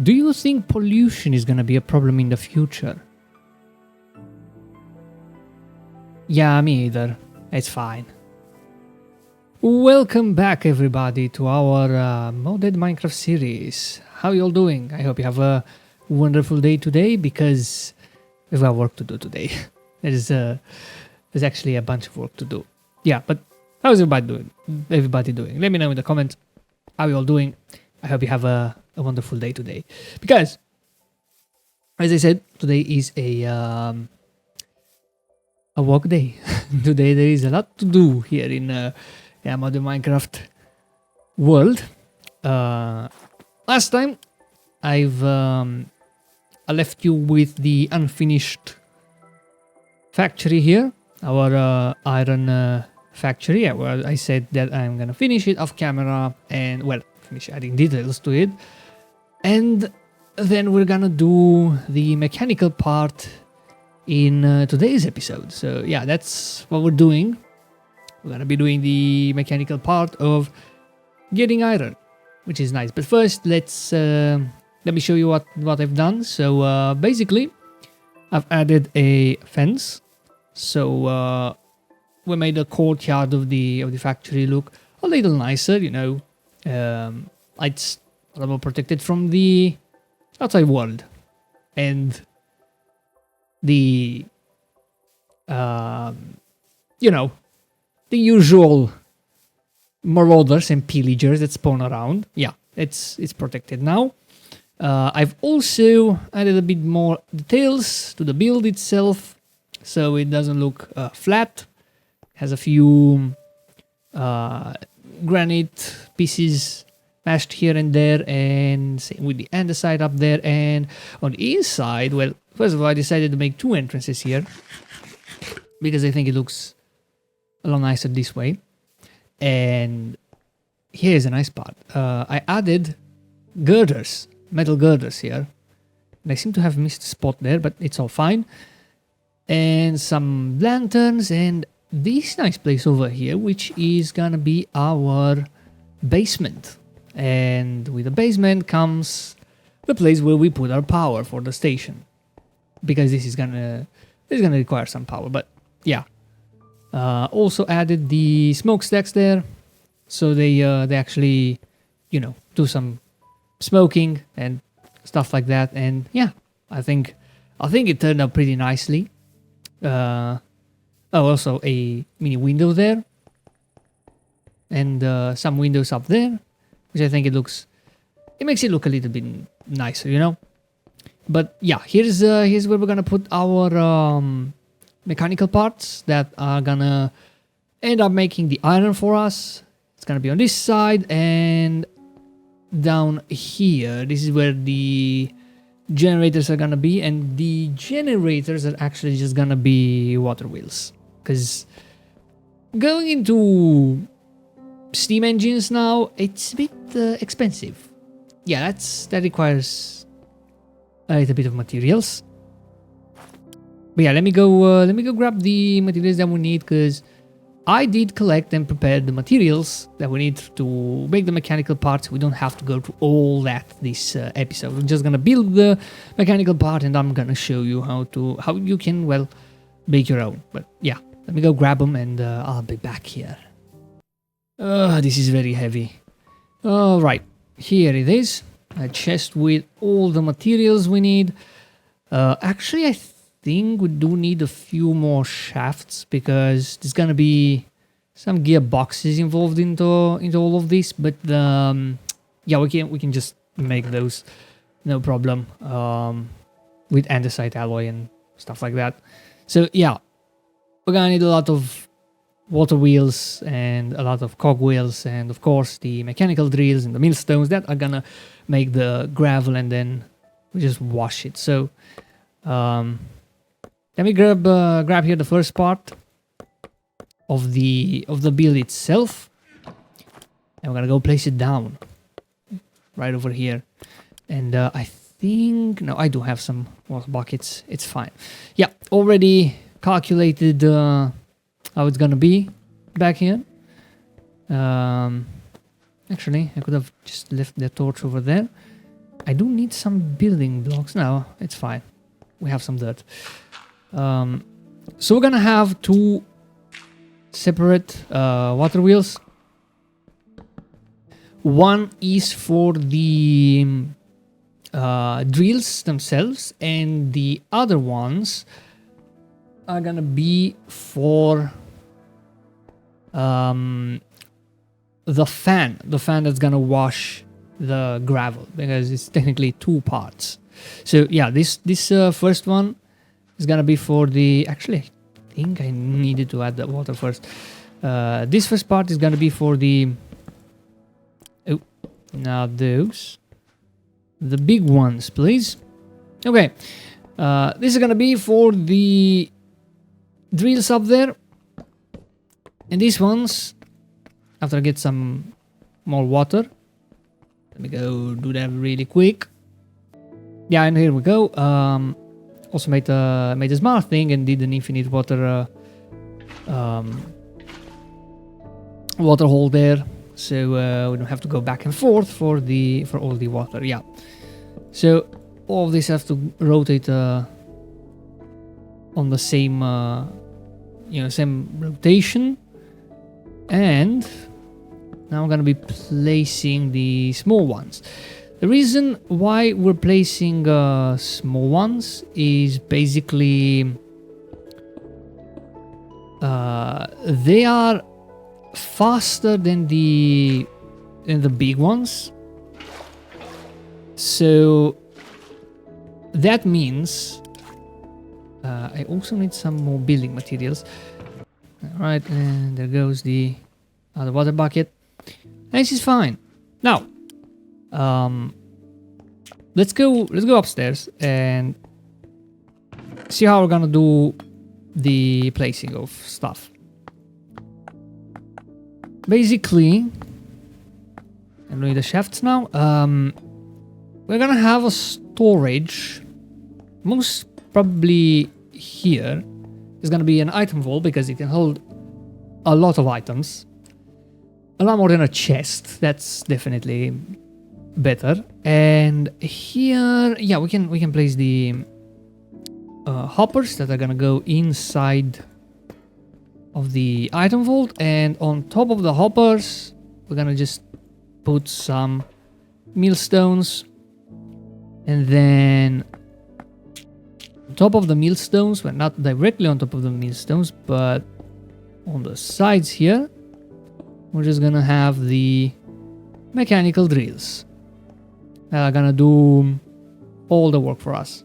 Do you think pollution is gonna be a problem in the future? Yeah, me either. It's fine. Welcome back, everybody, to our modded Minecraft series. How you all doing? I hope you have a wonderful day today, because we've got work to do today. There's actually a bunch of work to do. Yeah, but how's everybody doing? Let me know in the comments how you all doing. I hope you have a wonderful day today, because, as I said, today is a work day. Today there is a lot to do here in modern Minecraft world. Last time I left you with the unfinished factory here, our iron factory. Yeah, well, I said that I'm gonna finish it off camera and, well, finish adding details to it, and then we're gonna do the mechanical part in today's episode. So yeah, that's what we're doing. We're gonna be doing the mechanical part of getting iron, which is nice. But first, let me show you what I've done. So basically, I've added a fence. So we made the courtyard of the factory look a little nicer. You know, it's a little more protected from the outside world and the the usual marauders and pillagers that spawn around. Yeah, it's protected now. I've also added a bit more details to the build itself, so it doesn't look flat. It has a few granite pieces mashed here and there, and same with the andesite up there. And on the inside, well, first of all, I decided to make two entrances here, because I think it looks a lot nicer this way. And here's a nice part. I added girders, metal girders here. And I seem to have missed a spot there, but it's all fine. And some lanterns, and this nice place over here, which is gonna be our basement. And with the basement comes the place where we put our power for the station, because this is gonna require some power. But yeah, also added the smokestacks there, so they actually, do some smoking and stuff like that. And yeah, I think it turned out pretty nicely. Also a mini window there, and some windows up there, which I think it makes it look a little bit nicer, But yeah, here's where we're gonna put our mechanical parts that are gonna end up making the iron for us. It's gonna be on this side, and down here, this is where the generators are gonna be, and the generators are actually just gonna be water wheels, because going into steam engines now, it's a bit expensive. Yeah, that requires a little bit of materials. But yeah, let me go grab the materials that we need, because I did collect and prepare the materials that we need to make the mechanical parts. We don't have to go through all that this episode. We're just gonna build the mechanical part, and I'm gonna show you how you can, well, make your own. But yeah, let me go grab them, and I'll be back here. This is very heavy. Alright, here it is. A chest with all the materials we need. Actually, I think we do need a few more shafts, because there's gonna be some gearboxes involved into all of this. But yeah, we can just make those, no problem, with andesite alloy and stuff like that. So yeah, we're gonna need a lot of water wheels and a lot of cog wheels, and of course the mechanical drills and the millstones that are gonna make the gravel, and then we just wash it. So let me grab here the first part of the build itself, and we're gonna go place it down right over here. And I think, no, I do have some water buckets. It's fine. Yeah, already calculated how it's gonna be back here. Actually, I could have just left the torch over there. I do need some building blocks. No, it's fine. We have some dirt. So we're gonna have two separate water wheels. One is for the drills themselves, and the other ones are gonna be for the fan that's gonna wash the gravel, because it's technically two parts. So yeah, this first one is gonna be for the, actually I think I needed to add the water first. This first part is gonna be for the, oh, now those, the big ones, please. Okay, this is gonna be for the drills up there, and these ones, after I get some more water, let me go do that really quick. Yeah, and here we go. Also made a smart thing and did an infinite water water hole there, so we don't have to go back and forth for all the water. Yeah, so all of this have to rotate on the same same rotation. And now I'm gonna be placing the small ones. The reason why we're placing small ones is basically they are faster than the big ones. So that means I also need some more building materials. Alright, and there goes the other water bucket. This is fine. Now, let's go upstairs and see how we're gonna do the placing of stuff. Basically, I'm doing the shafts now. We're gonna have a storage, most probably here. It's gonna be an item vault because it can hold a lot of items. A lot more than a chest. That's definitely better. And here, yeah, we can place the hoppers that are gonna go inside of the item vault, and on top of the hoppers, we're gonna just put some millstones, and then on top of the millstones, well, not directly on top of the millstones, but on the sides here, we're just gonna have the mechanical drills that are gonna do all the work for us.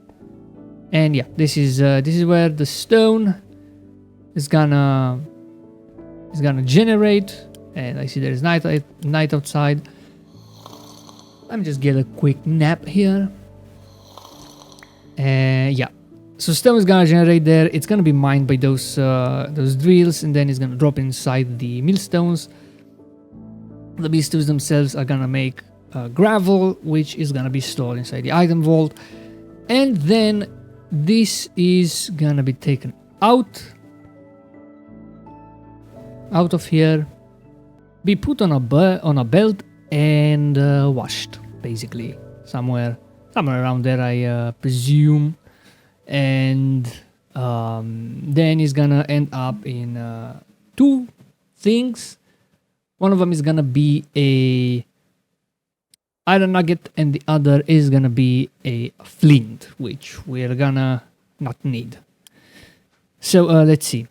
And yeah, this is where the stone is gonna generate. And I see there's night outside. Let me just get a quick nap here. And yeah, so stone is gonna generate there. It's gonna be mined by those drills, and then it's gonna drop inside the millstones. The millstones themselves are gonna make gravel, which is gonna be stored inside the item vault, and then this is gonna be taken out of here, be put on a belt, and washed, basically somewhere around there, I presume. And then it's gonna end up in two things. One of them is gonna be a iron nugget, and the other is gonna be a flint, which we're gonna not need. So let's see.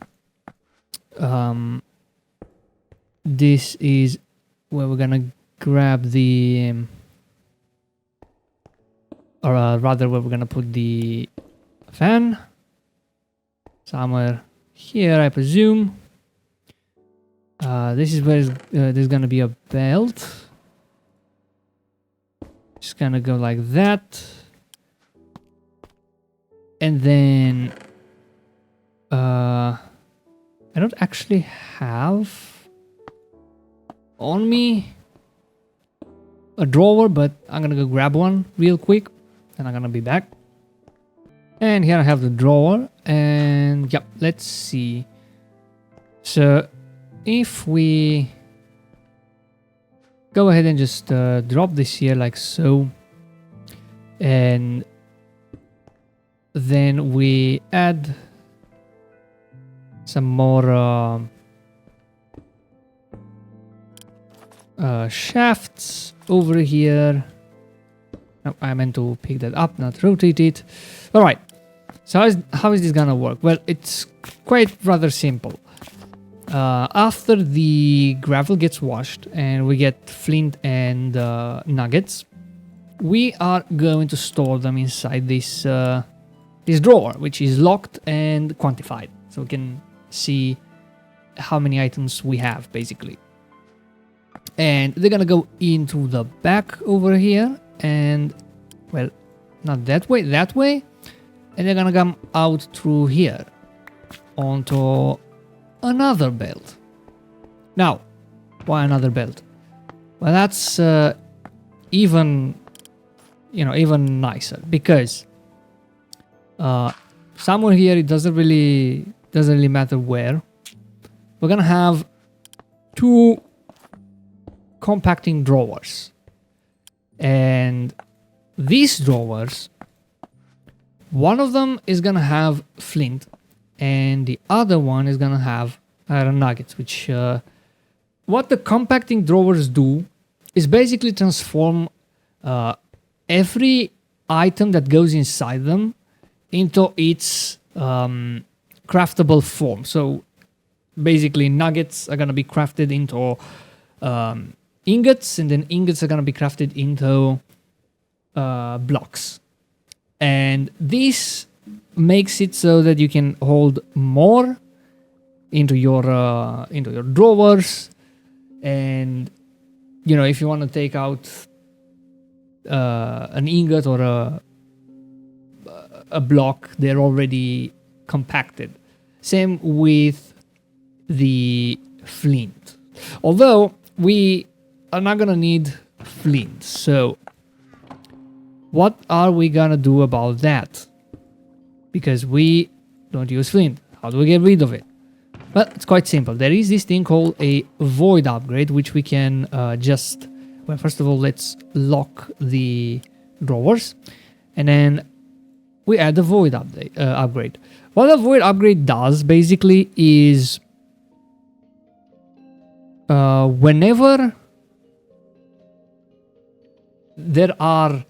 This is where we're gonna grab the or rather where we're gonna put the fan, somewhere here, I presume. This is where there's gonna be a belt. Just gonna go like that, and then I don't actually have on me a drawer, but I'm gonna go grab one real quick, and I'm gonna be back. And here I have the drawer, and yeah, let's see. So if we go ahead and just drop this here like so, And then we add some more shafts over here. No, I meant to pick that up, not rotate it. All right. So how is this gonna work? Well, it's quite rather simple. After the gravel gets washed and we get flint and nuggets, we are going to store them inside this this drawer, which is locked and quantified, so we can see how many items we have, basically. And they're gonna go into the back over here, and well, not that way, that way, and they're gonna come out through here onto another belt. Now, why another belt? Well, that's even nicer, because somewhere here, it doesn't really matter where, we're gonna have two compacting drawers, and these drawers, one of them is gonna have flint and the other one is gonna have iron nuggets, which what the compacting drawers do is basically transform every item that goes inside them into its craftable form. So basically nuggets are gonna be crafted into ingots, and then ingots are gonna be crafted into blocks. And this makes it so that you can hold more into your drawers. And you know, if you want to take out an ingot or a block, they're already compacted. Same with the flint, although we are not gonna need flint. So what are we gonna do about that? Because we don't use flint. How do we get rid of it? Well, it's quite simple. There is this thing called a void upgrade, which we can just... Well, first of all, let's lock the drawers. And then we add the void upgrade. What the void upgrade does, basically, is... whenever there are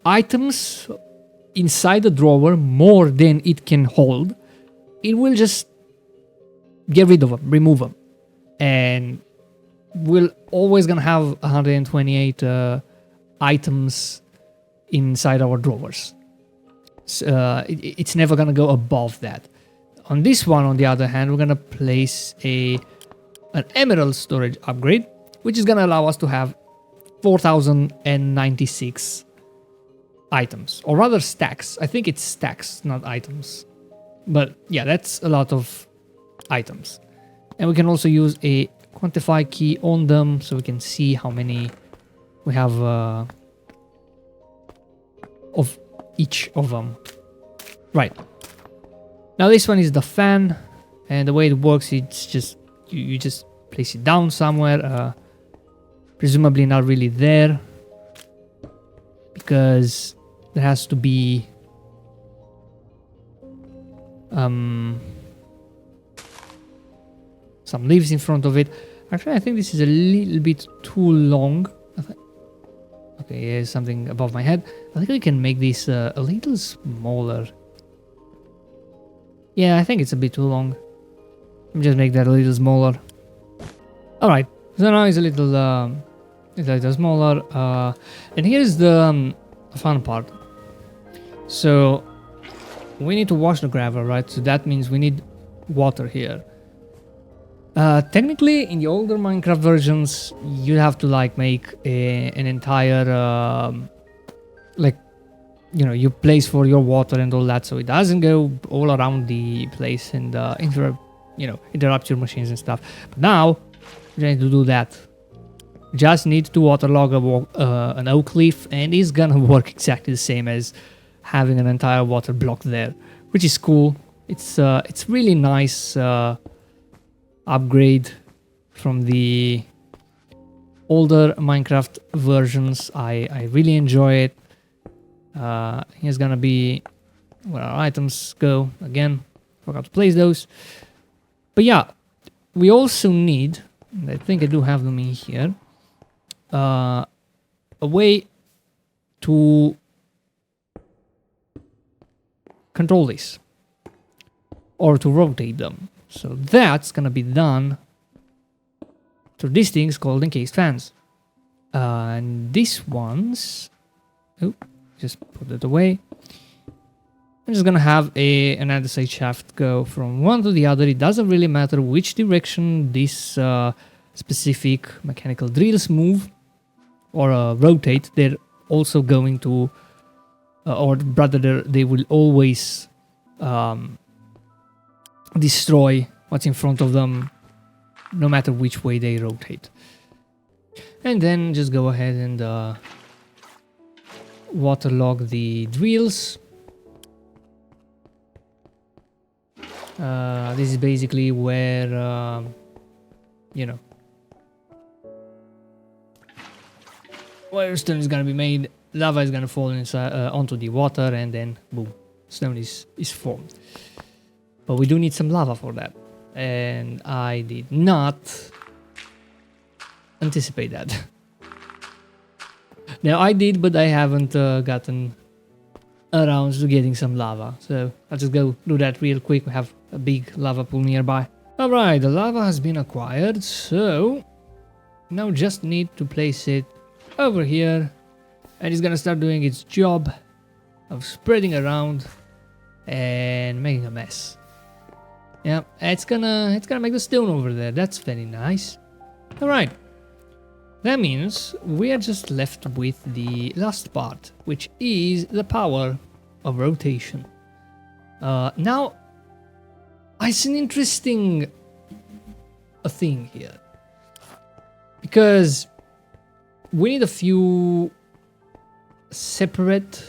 items inside the drawer more than it can hold, it will just get rid of them, remove them, and we're always gonna have 128 items inside our drawers. So, it's never gonna go above that. On this one, on the other hand, we're gonna place an emerald storage upgrade, which is gonna allow us to have 4,096 items, or rather stacks. I think it's stacks, not items. But yeah, that's a lot of items. And we can also use a quantify key on them, so we can see how many we have of each of them. Right. Now this one is the fan, and the way it works, it's just you just place it down somewhere, presumably not really there, because there has to be some leaves in front of it. Actually, I think this is a little bit too long. Okay, here's something above my head. I think we can make this a little smaller. Yeah, I think it's a bit too long. Let me just make that a little smaller. Alright, so now it's a little smaller. And here's the fun part. So we need to wash the gravel, right? So that means we need water here. Technically, in the older Minecraft versions, you have to like make an entire you place for your water and all that, so it doesn't go all around the place and interrupt your machines and stuff. But now you need to do that. Just need to waterlog an oak leaf, and it's gonna work exactly the same as having an entire water block there, which is cool. It's really nice upgrade from the older Minecraft versions. I really enjoy it. Here's gonna be where our items go. Again, forgot to place those. But yeah, we also need, and I think I do have them in here, a way to control this or to rotate them. So that's gonna be done through these things called encased fans. And these ones, oh, just put it away. I'm just gonna have an andesite shaft go from one to the other. It doesn't really matter which direction these specific mechanical drills move or rotate. They're also going to, or rather, they will always destroy what's in front of them, no matter which way they rotate. And then just go ahead and waterlog the drills. This is basically where, you know, where stone is gonna be made. Lava is gonna fall inside, onto the water, and then boom, stone is formed. But we do need some lava for that, and I did not anticipate that. Now I did, but I haven't gotten around to getting some lava, so I'll just go do that real quick. We have a big lava pool nearby. Alright, the lava has been acquired, so now just need to place it over here, and it's gonna start doing its job of spreading around and making a mess. Yeah, it's gonna make the stone over there. That's very nice. Alright, that means we are just left with the last part, which is the power of rotation. Now, it's an interesting thing here, because we need a few separate,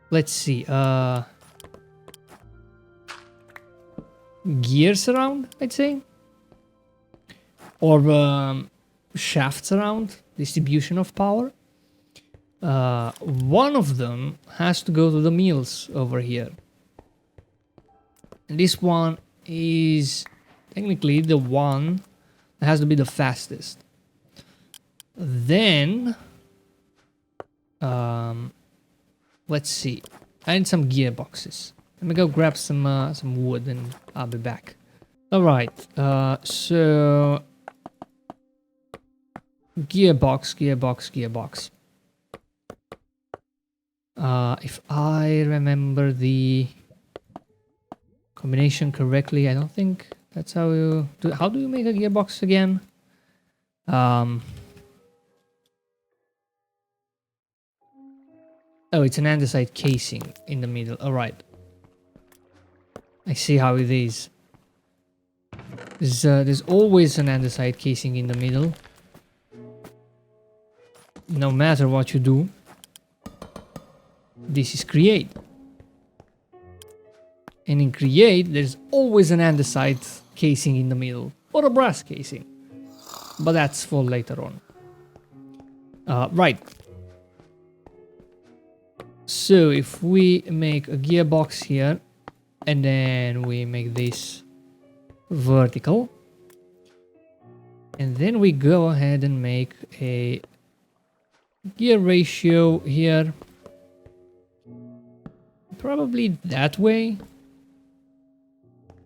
let's see, gears around, I'd say, or shafts around, distribution of power. One of them has to go to the mills over here, and this one is technically the one that has to be the fastest. Then let's see, I need some gearboxes. Let me go grab some wood and I'll be back. Alright, so gearbox. If I remember the combination correctly, I don't think that's how you do. How do you make a gearbox again? Oh, it's an andesite casing in the middle. Alright. I see how it is. There's always an andesite casing in the middle. No matter what you do. This is create. And in create, there's always an andesite casing in the middle. Or a brass casing. But that's for later on. Right. So if we make a gearbox here, and then we make this vertical, and then we go ahead and make a gear ratio here, probably that way.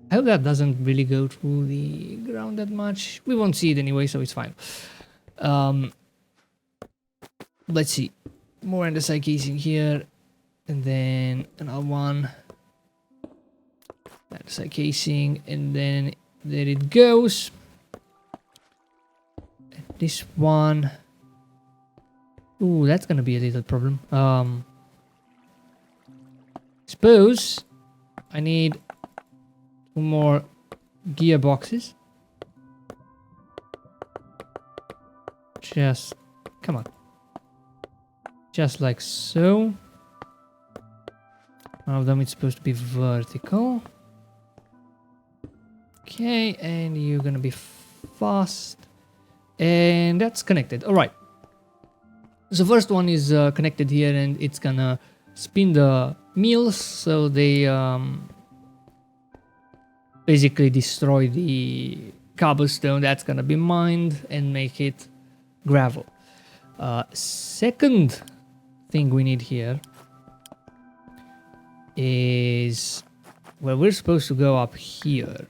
I hope that doesn't really go through the ground that much. We won't see it anyway, so it's fine. Let's see, more andesite casing here, and then another one, andesite casing, and then there it goes. And this one, ooh, that's gonna be a little problem. Suppose I need 2 more gearboxes. Just, come on. Just like so. One of them is supposed to be vertical. Okay, and you're gonna be fast. And that's connected. All right. So first one is connected here, and it's gonna spin the mills so they basically destroy the cobblestone that's gonna be mined and make it gravel. Second thing we need here is, well, we're supposed to go up here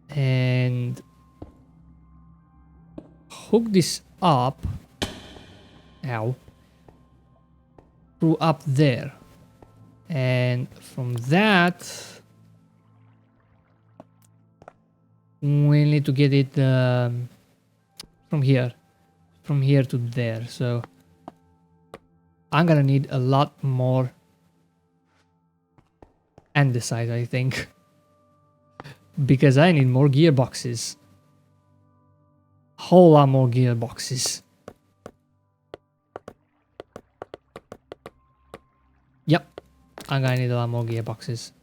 and hook this up, ow, through up there, and from that we need to get it from here to there. So I'm gonna need a lot more andesite, I think, because I need more gearboxes. Whole lot more gearboxes. Yep, I'm gonna need a lot more gearboxes.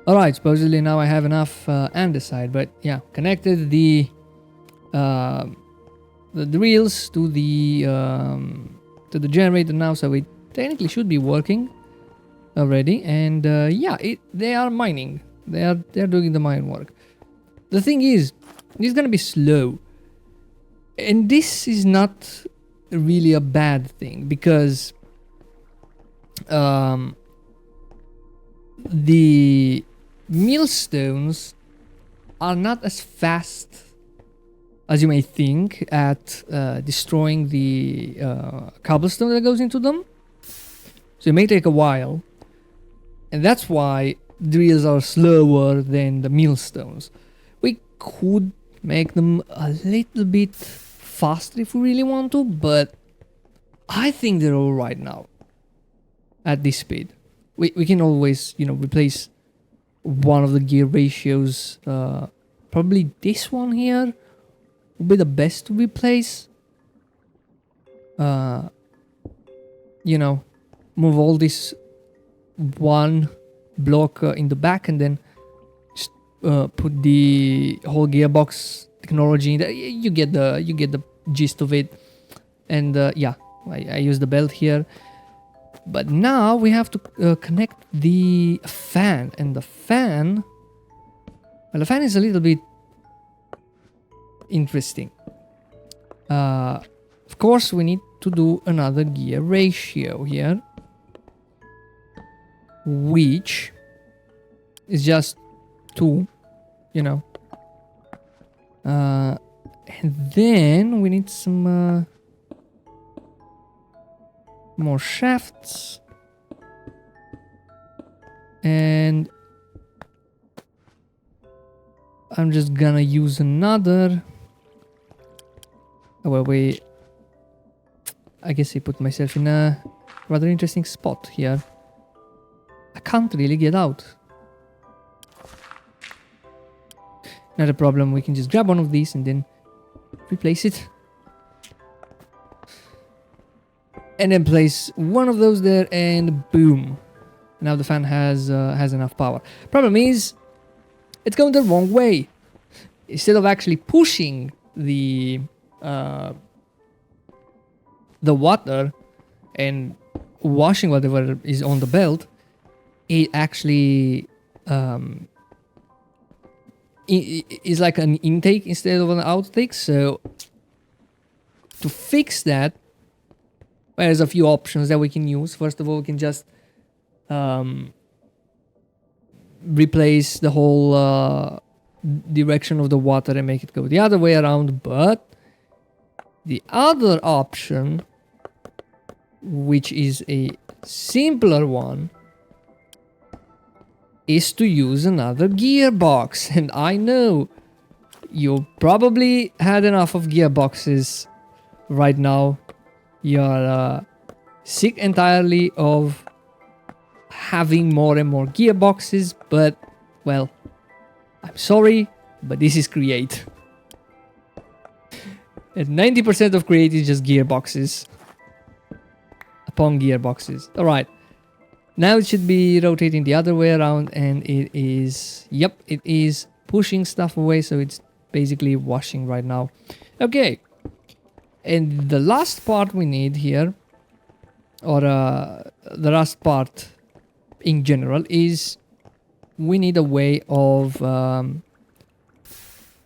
Alright, supposedly now I have enough andesite, but yeah, connected the reels to the generator now, so it technically should be working already. And yeah, they are mining. They're doing the mine work. The thing is, it's gonna be slow, and this is not really a bad thing, because the millstones are not as fast as you may think at destroying the cobblestone that goes into them. So it may take a while, and that's why drills are slower than the millstones. We could make them a little bit faster if we really want to, but I think they're alright now at this speed. We can always, you know, replace one of the gear ratios. Probably this one here would be the best to replace. You know, move all this one block in the back, and then just put the whole gearbox technology in there. You get the gist of it. And yeah, I use the belt here. But now we have to connect the fan, and the fan, well, the fan is a little bit interesting. Of course, we need to do another gear ratio here, which is just 2, you know. And then we need some more shafts, and I'm just gonna use another. Oh, well, I guess I put myself in a rather interesting spot here. I can't really get out. Not a problem, we can just grab one of these and then replace it. And then place one of those there, and boom. Now the fan has enough power. Problem is, it's going the wrong way. Instead of actually pushing the water and washing whatever is on the belt, it actually is like an intake instead of an outtake. So to fix that, there's a few options that we can use. First of all, we can just replace the whole direction of the water and make it go the other way around. But the other option, which is a simpler one, is to use another gearbox. And I know you probably had enough of gearboxes right now. You're sick entirely of having more and more gearboxes, but, well, I'm sorry, but this is Create. And 90% of Create is just gearboxes upon gearboxes. Alright, Now it should be rotating the other way around, and it is, yep, it is pushing stuff away, so it's basically washing right now. Okay, and the last part we need here, or the last part in general, is we need a way of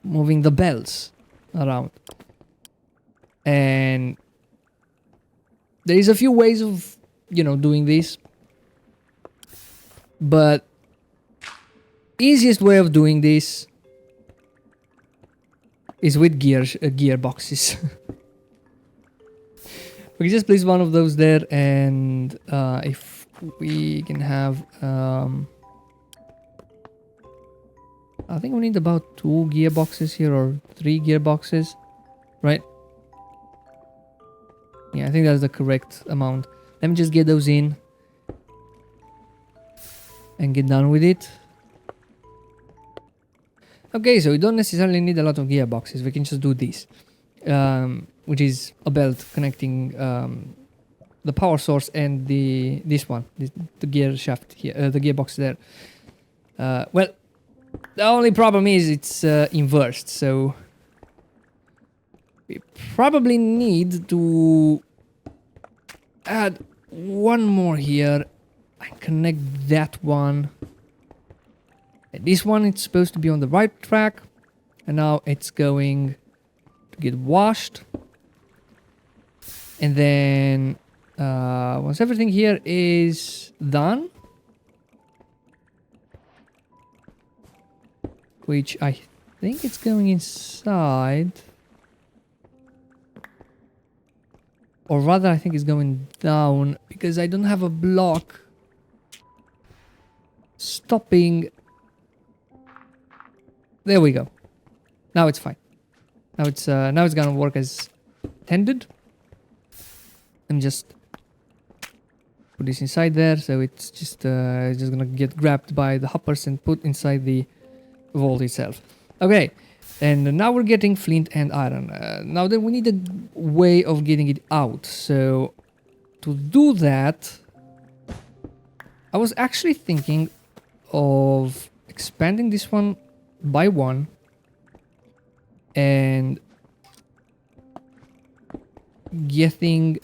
moving the bells around. And there is a few ways of, you know, doing this, but easiest way of doing this is with gearboxes. We can just place one of those there, and if we can have I think we need about 2 gearboxes here, or 3 gearboxes, right? Yeah, I think that's the correct amount. Let me just get those in and get done with it. Okay, so we don't necessarily need a lot of gearboxes. We can just do this, which is a belt connecting the power source and this one, the gear shaft here, the gearbox there. Well, the only problem is it's inversed, so we probably need to add one more here and connect that one. And this one, it's supposed to be on the right track, and now it's going to get washed. And then once everything here is done, which I think it's going inside, or rather I think it's going down, because I don't have a block stopping. There we go. Now it's fine. Now it's gonna work as intended. Let me just put this inside there, so it's just gonna get grabbed by the hoppers and put inside the vault itself. Okay, and now we're getting flint and iron. Now then we need a way of getting it out. So to do that, I was actually thinking of expanding this one by 1 and getting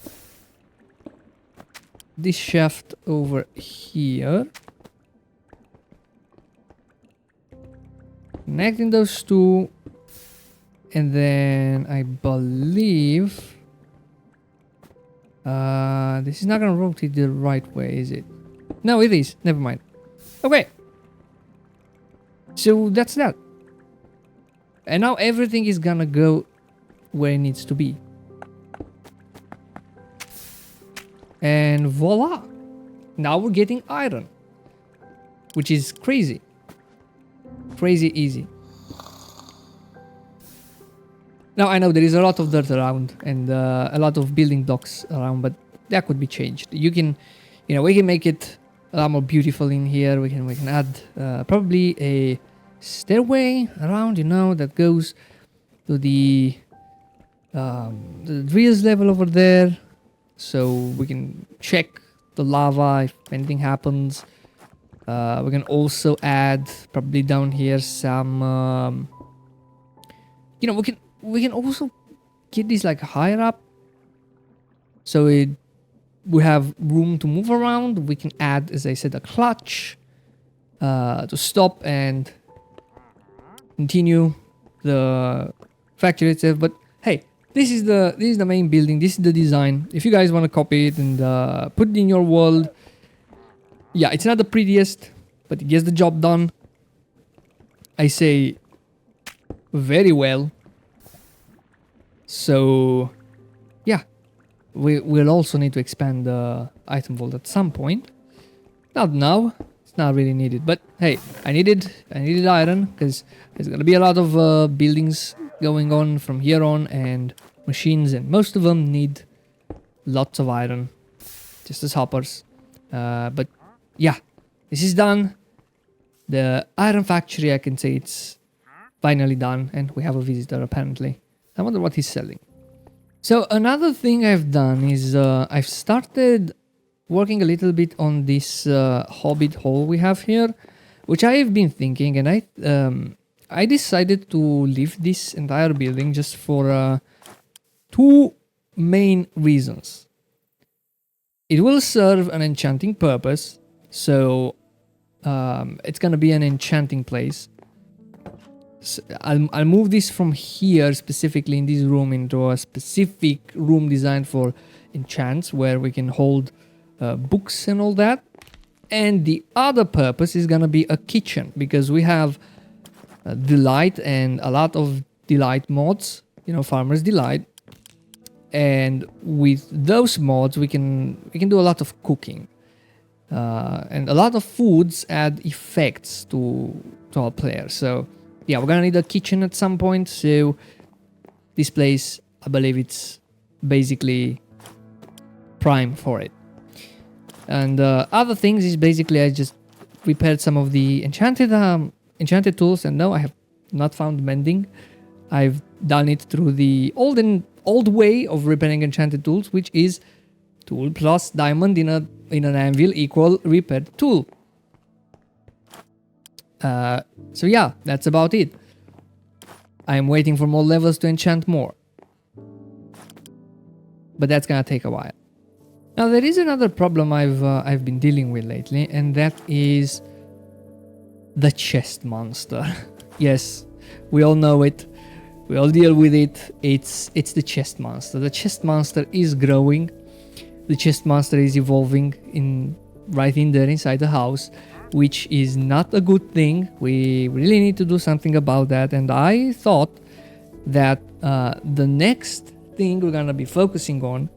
this shaft over here, connecting those two, and then I believe this is not gonna rotate the right way, is it? No, it is. Never mind. Okay, so that's that. And now everything is gonna go where it needs to be. And voila! Now we're getting iron, which is crazy. Crazy easy. Now I know there is a lot of dirt around and a lot of building blocks around, but that could be changed. You can, you know, we can make it a lot more beautiful in here. We can add probably a stairway around, you know, that goes to the drills level over there, so we can check the lava if anything happens. We can also add probably down here some you know, we can also get this like higher up, so we have room to move around. We can add, as I said, a clutch to stop and continue the factory itself. But hey, this is the main building. This is the design. If you guys want to copy it and put it in your world, yeah, it's not the prettiest, but it gets the job done. I say very well. So yeah, we'll also need to expand the item vault at some point. Not now. It's not really needed. But hey, I needed iron, because there's gonna be a lot of buildings going on from here on, and machines, and most of them need lots of iron, just as hoppers. But yeah, this is done. The iron factory, I can say it's finally done, and we have a visitor apparently. I wonder what he's selling. So another thing I've done is I've started working a little bit on this hobbit hole we have here, which I have been thinking, and I decided to leave this entire building just for two main reasons. It will serve an enchanting purpose, so it's gonna be an enchanting place. So I'll move this from here, specifically in this room, into a specific room designed for enchants, where we can hold books and all that. And the other purpose is gonna be a kitchen, because we have Delight and a lot of Delight mods, you know, Farmer's Delight. And with those mods, we can do a lot of cooking, and a lot of foods add effects to our players. So yeah, we're gonna need a kitchen at some point. So this place, I believe it's basically prime for it. And other things is basically I just repaired some of the enchanted tools, and no, I have not found mending. I've done it through the old way of repairing enchanted tools, which is tool plus diamond in an anvil equal repaired tool. So yeah, that's about it. I am waiting for more levels to enchant more, but that's gonna take a while. Now there is another problem I've been dealing with lately, and that is the chest monster. Yes, we all know it. We all deal with it. It's the chest monster. The chest monster is growing. The chest monster is evolving right in there inside the house, which is not a good thing. We really need to do something about that. And I thought that the next thing we're gonna be focusing on,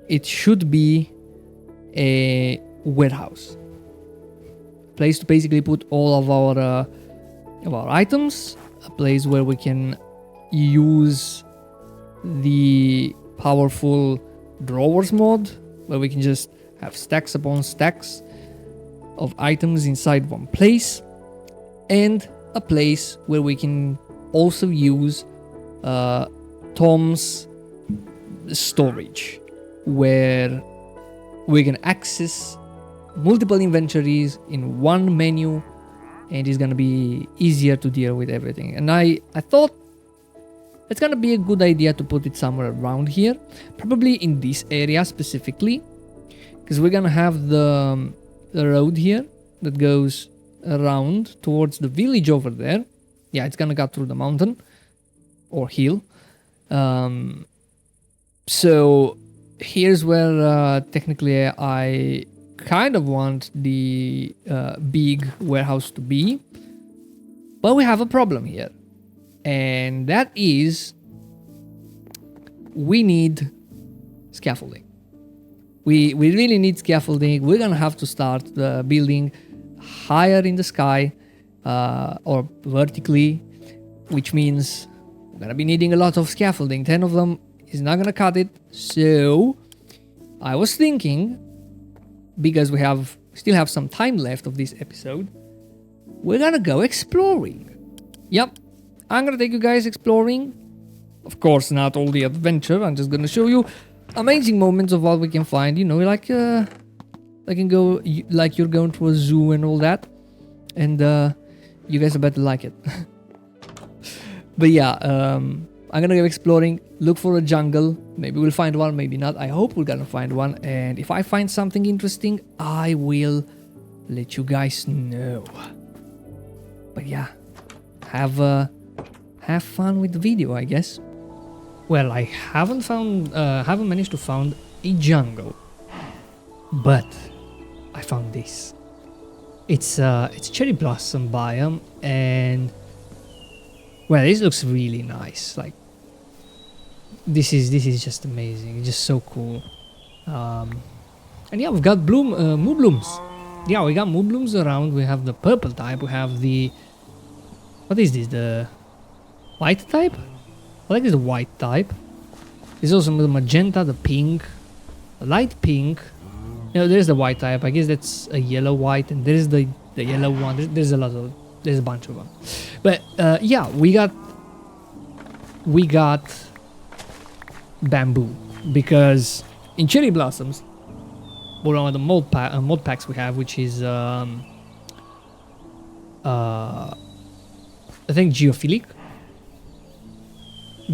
it should be a warehouse, place to basically put all of our items, a place where we can use the powerful drawers mod, where we can just have stacks upon stacks of items inside one place, and a place where we can also use Tom's storage, where we can access multiple inventories in one menu, and it's gonna be easier to deal with everything. And I thought it's gonna be a good idea to put it somewhere around here, probably in this area specifically, because we're gonna have the road here that goes around towards the village over there. Yeah, it's gonna cut through the mountain or hill. So here's where technically I kind of want the big warehouse to be, but we have a problem here, and that is we need scaffolding. We really need scaffolding. We're gonna have to start the building higher in the sky, or vertically, which means we're gonna be needing a lot of scaffolding. 10 of them is not gonna cut it. So I was thinking, because we still have some time left of this episode, we're gonna go exploring. Yep, I'm gonna take you guys exploring. Of course, not all the adventure. I'm just gonna show you amazing moments of what we can find. You know, like you're going to a zoo and all that, and you guys better like it. But yeah, I'm gonna go exploring, look for a jungle. Maybe we'll find one, maybe not. I hope we're gonna find one, and if I find something interesting, I will let you guys know. But yeah, have fun with the video, I guess. Well, I haven't managed to find a jungle, but I found this. It's cherry blossom biome, and well, this looks really nice. Like, this is just amazing. It's just so cool. And yeah, we've got moo blooms. Yeah, we got moo blooms around. We have the purple type. We have the, what is this? The white type? I like this white type. There's also the magenta, the pink, the light pink. You know, there's the white type. I guess that's a yellow white, and there's the yellow one. There's a bunch of them. But yeah, we got bamboo, because in cherry blossoms one of the mod packs we have, which is I think geophilic.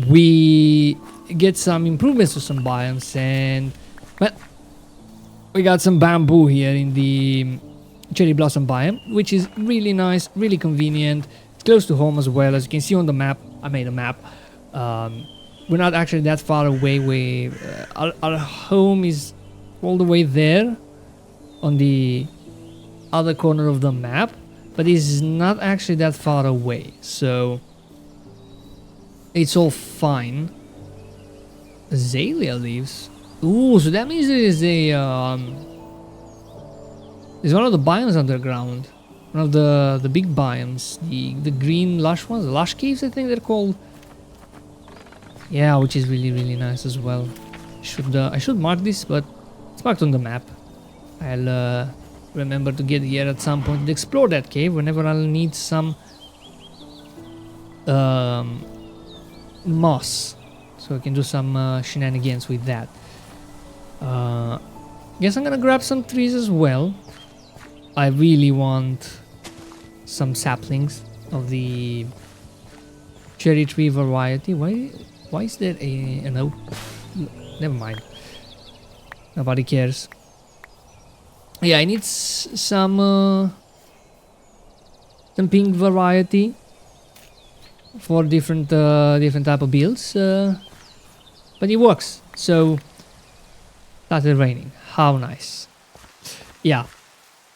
We get some improvements to some biomes, and well, we got some bamboo here in the cherry blossom biome, which is really nice, really convenient. It's close to home as well. As you can see on the map, I made a map. We're not actually that far away. Our home is all the way there on the other corner of the map, but it's not actually that far away, so it's all fine. Azalea leaves. Ooh, so that means there is a there's one of the biomes underground, one of the big biomes, the green lush ones, the lush caves, I think they're called. Yeah, which is really nice as well. I should mark this, but it's marked on the map. I'll remember to get here at some point to explore that cave whenever I'll need some moss, so I can do some shenanigans with that. Guess I'm gonna grab some trees as well. I really want some saplings of the cherry tree variety. Why is there an oak? Never mind. Nobody cares. Yeah, I need some pink variety for different type of builds, but it works. So started raining. How nice. Yeah,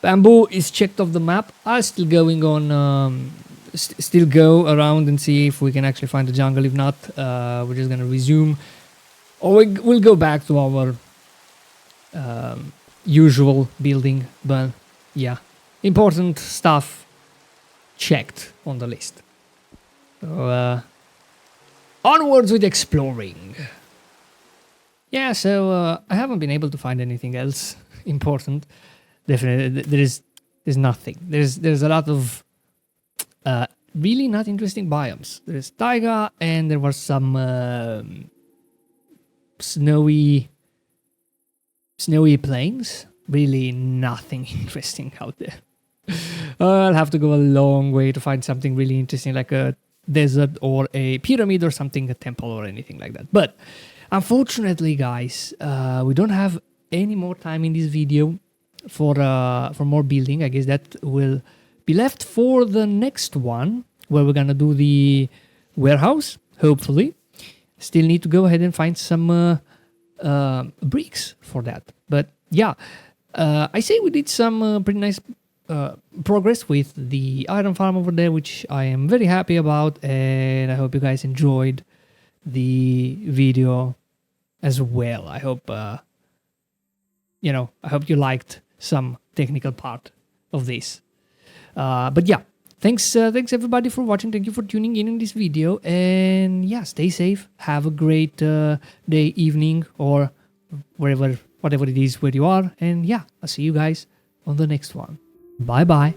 bamboo is checked off the map. I'm still going on. Still go around and see if we can actually find the jungle. If not, we're just gonna resume, or we'll go back to our usual building. But yeah, important stuff checked on the list. So onwards with exploring. Yeah, so I haven't been able to find anything else important. Definitely, there's nothing. There's a lot of really not interesting biomes. There's taiga, and there was some snowy plains. Really nothing interesting out there. I'll have to go a long way to find something really interesting, like a desert or a pyramid or something, a temple or anything like that. But unfortunately, guys, we don't have any more time in this video for more building. I guess that will be left for the next one, where we're gonna do the warehouse, hopefully. Still need to go ahead and find some bricks for that. But yeah, I say we did some pretty nice progress with the iron farm over there, which I am very happy about, and I hope you guys enjoyed the video as well. I hope I hope you liked some technical part of this. But yeah, thanks everybody for watching. Thank you for tuning in this video, and yeah, stay safe. Have a great day, evening, or whatever it is where you are. And yeah, I'll see you guys on the next one. Bye bye.